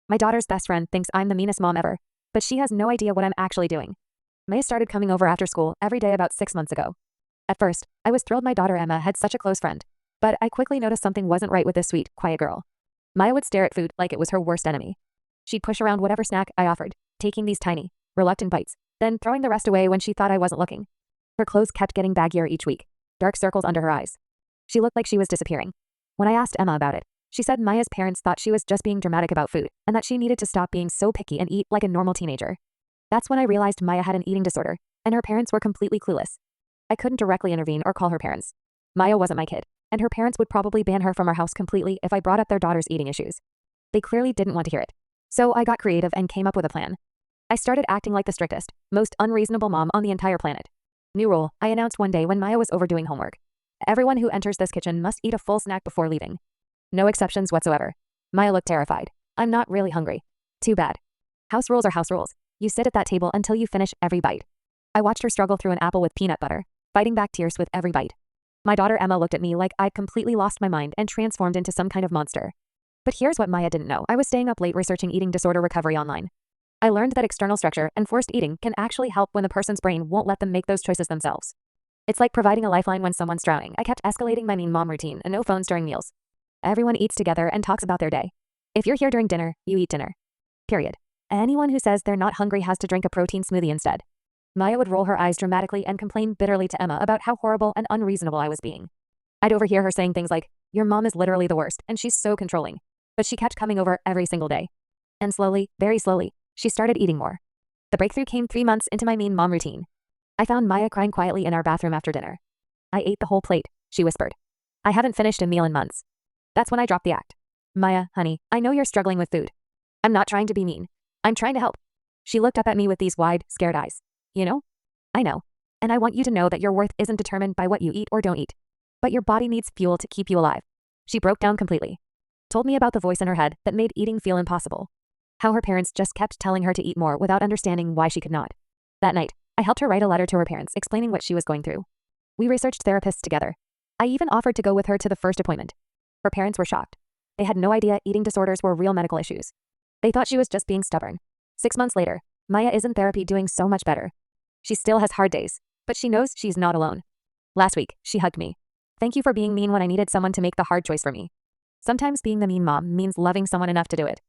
My daughter's best friend thinks I'm the meanest mom ever, but she has no idea what I'm actually doing. Maya started coming over after school every day about 6 months ago. At first, I was thrilled my daughter Emma had such a close friend, but I quickly noticed something wasn't right with this sweet, quiet girl. Maya would stare at food like it was her worst enemy. She'd push around whatever snack I offered, taking these tiny, reluctant bites, then throwing the rest away when she thought I wasn't looking. Her clothes kept getting baggier each week, dark circles under her eyes. She looked like she was disappearing. When I asked Emma about it, she said Maya's parents thought she was just being dramatic about food and that she needed to stop being so picky and eat like a normal teenager. That's when I realized Maya had an eating disorder, and her parents were completely clueless. I couldn't directly intervene or call her parents. Maya wasn't my kid, and her parents would probably ban her from our house completely if I brought up their daughter's eating issues. They clearly didn't want to hear it. So I got creative and came up with a plan. I started acting like the strictest, most unreasonable mom on the entire planet. New rule, I announced one day when Maya was overdoing homework. Everyone who enters this kitchen must eat a full snack before leaving. No exceptions whatsoever. Maya looked terrified. I'm not really hungry. Too bad. House rules are house rules. You sit at that table until you finish every bite. I watched her struggle through an apple with peanut butter, fighting back tears with every bite. My daughter Emma looked at me like I'd completely lost my mind and transformed into some kind of monster. But here's what Maya didn't know. I was staying up late researching eating disorder recovery online. I learned that external structure and forced eating can actually help when the person's brain won't let them make those choices themselves. It's like providing a lifeline when someone's drowning. I kept escalating my mean mom routine and no phones during meals. Everyone eats together and talks about their day. If you're here during dinner, you eat dinner. Period. Anyone who says they're not hungry has to drink a protein smoothie instead. Maya would roll her eyes dramatically and complain bitterly to Emma about how horrible and unreasonable I was being. I'd overhear her saying things like, "Your mom is literally the worst, and she's so controlling." But she kept coming over every single day. And slowly, very slowly, she started eating more. The breakthrough came 3 months into my mean mom routine. I found Maya crying quietly in our bathroom after dinner. "I ate the whole plate," she whispered. "I haven't finished a meal in months." That's when I dropped the act. "Maya, honey, I know you're struggling with food. I'm not trying to be mean. I'm trying to help." She looked up at me with these wide, scared eyes. "You know? I know. And I want you to know that your worth isn't determined by what you eat or don't eat. But your body needs fuel to keep you alive." She broke down completely. Told me about the voice in her head that made eating feel impossible. How her parents just kept telling her to eat more without understanding why she could not. That night, I helped her write a letter to her parents explaining what she was going through. We researched therapists together. I even offered to go with her to the first appointment. Her parents were shocked. They had no idea eating disorders were real medical issues. They thought she was just being stubborn. 6 months later, Maya is in therapy doing so much better. She still has hard days, but she knows she's not alone. Last week, she hugged me. "Thank you for being mean when I needed someone to make the hard choice for me." Sometimes being the mean mom means loving someone enough to do it.